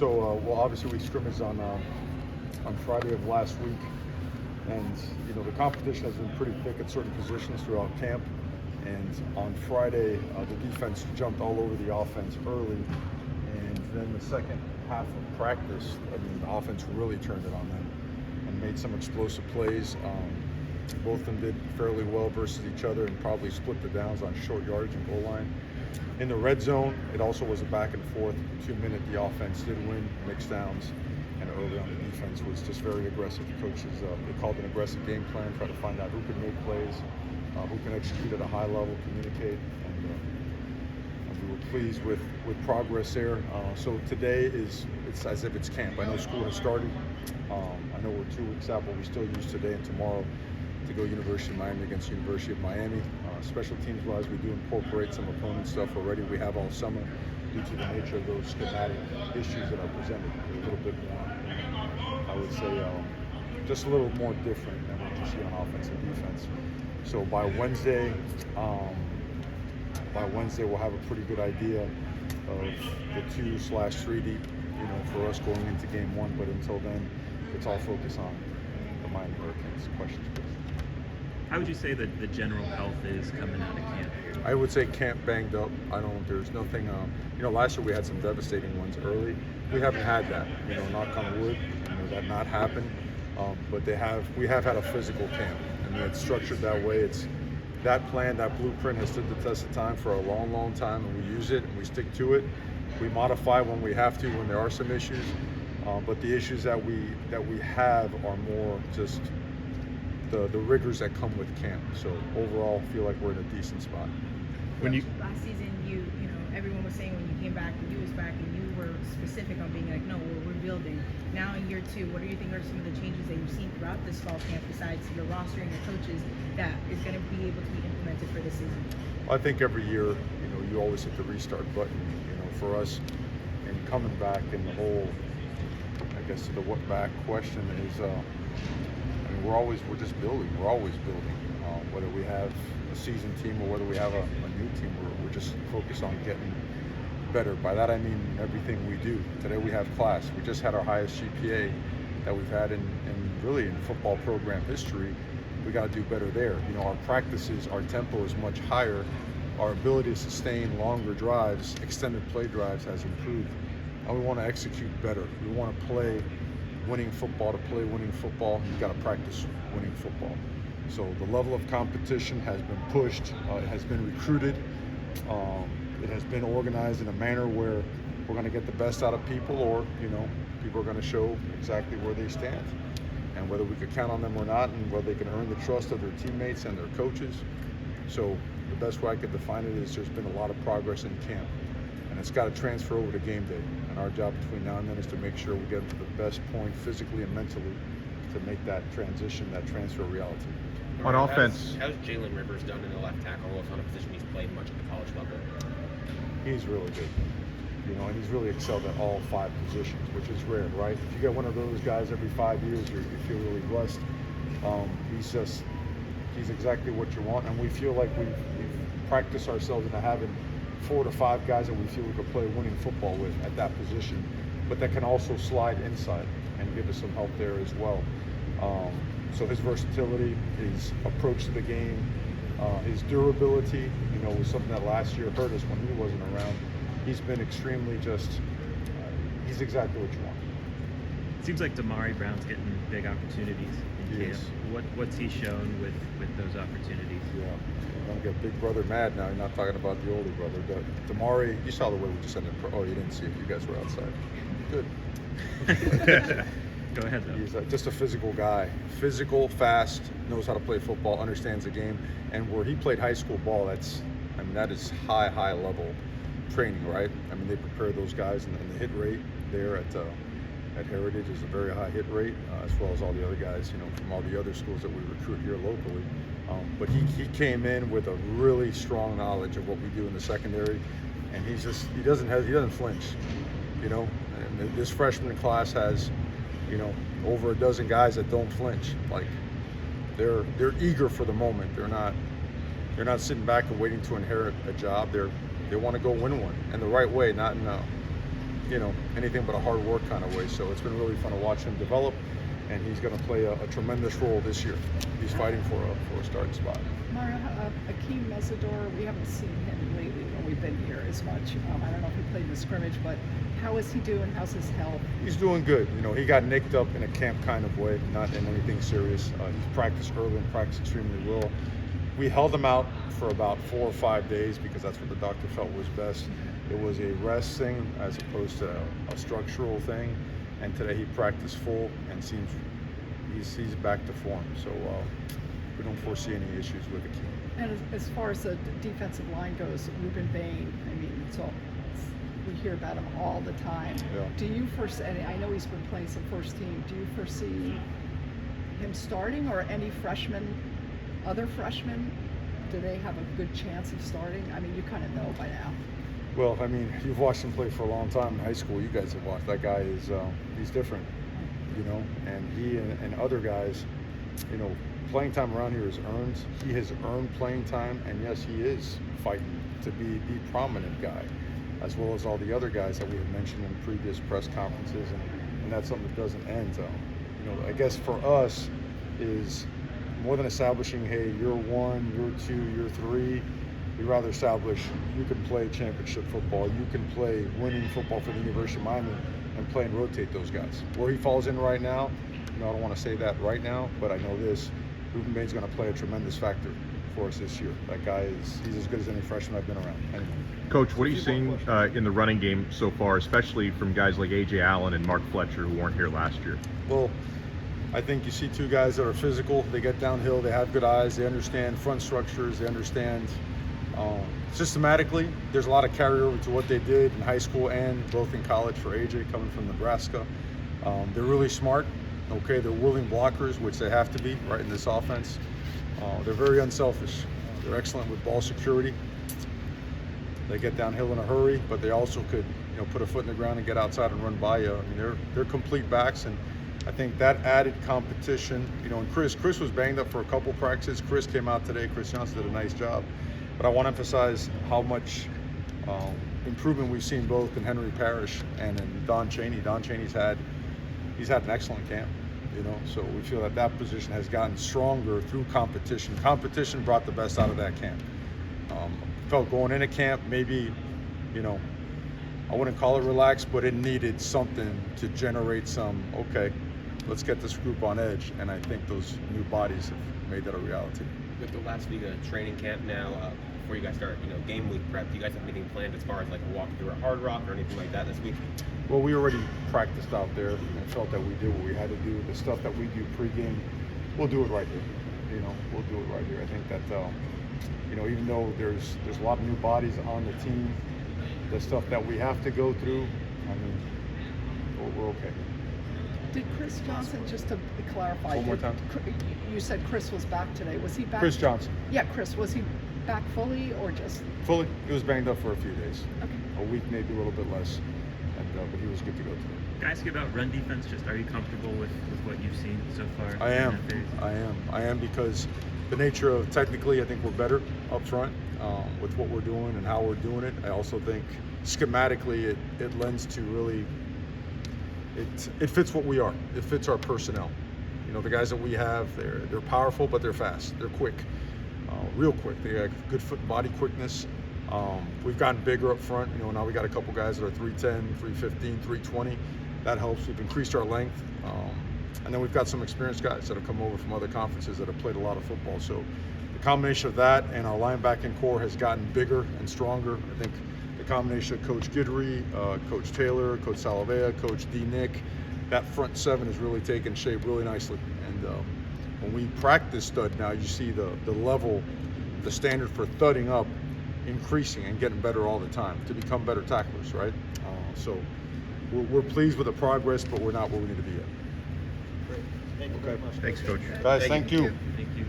So, well, obviously we scrimmaged on Friday of last week, and the competition has been pretty thick at certain positions throughout camp. And on Friday, the defense jumped all over the offense early, and then the second half of practice, the offense really turned it on them and made some explosive plays. Both of them did fairly well versus each other and probably split the downs on short yardage and goal line. In the red zone, it also was a back and forth. 2 minute, the offense did win mixed downs, and early on the defense was just very aggressive. The coaches, they called an aggressive game plan, try to find out who could make plays, who can execute at a high level, communicate, and we were pleased with progress there. So today it's as if it's camp. I know school has started. I know we're 2 weeks out, but we still use today and tomorrow to go University of Miami against University of Miami. Special teams wise, we do incorporate some opponent stuff already. We have all summer due to the nature of those schematic issues that are presented. They're a little bit more, I would say, just a little more different than what you see on offense and defense. So by Wednesday we'll have a pretty good idea of the 2/3 deep, for us going into game 1. But until then, it's all focused on the Miami Hurricanes. Questions, please. How would you say that the general health is coming out of camp? I would say camp banged up. There's nothing, last year we had some devastating ones early. We haven't had that, knock on wood, that not happen. But we have had a physical camp, and it's structured that way. It's that plan, that blueprint has stood the test of time for a long, long time, and we use it and we stick to it. We modify when we have to, when there are some issues. But the issues that we have are more just the rigors that come with camp. So overall, I feel like we're in a decent spot. Last season, everyone was saying when you came back, when you was back, and you were specific on being like, no, we're rebuilding. Now in year 2, what do you think are some of the changes that you've seen throughout this fall camp besides your roster and your coaches that is going to be able to be implemented for this season? I think every year, you always hit the restart button. For us, and coming back, and the whole, I guess, the what back question is, we're just building. We're always building. Whether we have a seasoned team or whether we have a new team, we're just focused on getting better. By that I mean everything we do. Today we have class. We just had our highest GPA that we've had in football program history. We got to do better there. Our practices, our tempo is much higher. Our ability to sustain longer drives, extended play drives, has improved. And we want to execute better. We want to play winning football. To play winning football, you've got to practice winning football. So the level of competition has been pushed, it has been recruited, it has been organized in a manner where we're going to get the best out of people, or people are going to show exactly where they stand and whether we could count on them or not, and whether they can earn the trust of their teammates and their coaches. So the best way I could define it is there's been a lot of progress in camp, and it's got to transfer over to game day. And our job between now and then is to make sure we get to the best point physically and mentally to make that transition, that transfer reality. On offense, how's Jalen Rivers done in the left tackle? It's not a position he's played much at the college level. He's really good, and he's really excelled at all 5 positions, which is rare, right? If you get one of those guys every 5 years, you feel really blessed. He's exactly what you want, and we feel like we've practiced ourselves into having 4 to 5 guys that we feel we could play winning football with at that position, but that can also slide inside and give us some help there as well. So his versatility, his approach to the game, his durability, was something that last year hurt us when he wasn't around. He's been extremely he's exactly what you want. It seems like Damari Brown's getting big opportunities in camp. What's he shown with those opportunities? Yeah, I'm gonna get Big Brother mad now. You're not talking about the older brother. Damari, you saw the way we just ended. Oh, you didn't see it. You guys were outside. Good. Go ahead, though. He's just a physical guy. Physical, fast, knows how to play football, understands the game. And where he played high school ball, that is high level training, right? They prepare those guys, and the hit rate there at Heritage is a very high hit rate, as well as all the other guys, from all the other schools that we recruit here locally. But he came in with a really strong knowledge of what we do in the secondary, and he doesn't flinch, And this freshman class has, over a dozen guys that don't flinch. Like they're eager for the moment. They're not sitting back and waiting to inherit a job. They want to go win one, and the right way, not in anything but a hard work kind of way. So it's been really fun to watch him develop, and he's going to play a tremendous role this year. He's fighting for a starting spot. Mario, Akeem Mesidor, we haven't seen him lately when we've been here as much. I don't know if he played in the scrimmage, but how is he doing? How's his health? He's doing good. He got nicked up in a camp kind of way, not in anything serious. He's practiced early and practiced extremely well. We held him out for about 4 or 5 days because that's what the doctor felt was best. It was a rest thing as opposed to a structural thing. And today he practiced full and seems he's back to form. So we don't foresee any issues with Akeem. And as far as the defensive line goes, Ruben Bain, I mean, we hear about him all the time. Yeah. Do you foresee, and I know he's been playing some first team, do you foresee him starting, or any other freshmen, do they have a good chance of starting? I mean, you kind of know by now. Well, I mean, you've watched him play for a long time in high school. You guys have watched. That guy is, he's different, and he and other guys, playing time around here is earned. He has earned playing time, and yes, he is fighting to be the prominent guy, as well as all the other guys that we have mentioned in previous press conferences, and that's something that doesn't end. I guess for us is more than establishing, hey, you're 1, you're 2, you're 3. We'd rather establish you can play championship football, you can play winning football for the University of Miami, and play and rotate those guys. Where he falls in right now, I don't want to say that right now, but I know this. Ruben Bain's going to play a tremendous factor for us this year. That guy he's as good as any freshman I've been around. Anyway. Coach, what are you seeing in the running game so far, especially from guys like A.J. Allen and Mark Fletcher who weren't here last year? Well, I think you see 2 guys that are physical. They get downhill. They have good eyes. They understand front structures. They understand systematically. There's a lot of carryover to what they did in high school and both in college for AJ coming from Nebraska. They're really smart. Okay, they're willing blockers, which they have to be right in this offense. They're very unselfish. They're excellent with ball security. They get downhill in a hurry, but they also could, put a foot in the ground and get outside and run by you. I mean, they're complete backs, and I think that added competition. And Chris was banged up for a couple practices. Chris came out today. Chris Johnson did a nice job, but I want to emphasize how much improvement we've seen both in Henry Parrish and in Don Chaney. Don Chaney's had an excellent camp. So we feel that position has gotten stronger through competition. Competition brought the best out of that camp. Felt going into camp, maybe, I wouldn't call it relaxed, but it needed something to generate some, okay, let's get this group on edge. And I think those new bodies have made that a reality. With the last week of training camp now, before you guys start, game week prep, do you guys have anything planned as far as like a walk through a Hard Rock or anything like that this week? Well, we already practiced out there and felt that we did what we had to do. The stuff that we do pregame, we'll do it right here. We'll do it right here. I think that, even though there's a lot of new bodies on the team, the stuff that we have to go through, I mean, we're okay. Did Chris Johnson, just to clarify, One more time. You said Chris was back today. Was he back? Chris Johnson. Yeah, Chris. Was he back fully or just? Fully. He was banged up for a few days. Okay. A week, maybe a little bit less. But he was good to go today. Can I ask you about run defense? Just are you comfortable with what you've seen so far? I am because the nature of technically, I think we're better up front with what we're doing and how we're doing it. I also think schematically it lends to really, it fits what we are. It fits our personnel. The guys that we have, they're powerful, but they're fast. They're quick, real quick. They got good foot and body quickness. We've gotten bigger up front. Now we got a couple guys that are 310, 315, 320. That helps. We've increased our length. And then we've got some experienced guys that have come over from other conferences that have played a lot of football. So the combination of that and our linebacking core has gotten bigger and stronger. I think the combination of Coach Guidry, Coach Taylor, Coach Salavea, Coach D. Nick, that front 7 is really taking shape really nicely. And when we practice stud now, you see the level, the standard for thudding up increasing and getting better all the time to become better tacklers, right? So we're pleased with the progress, but we're not where we need to be yet. Great. Thank you very much. Thanks, Coach. Guys, thank you. Thank you.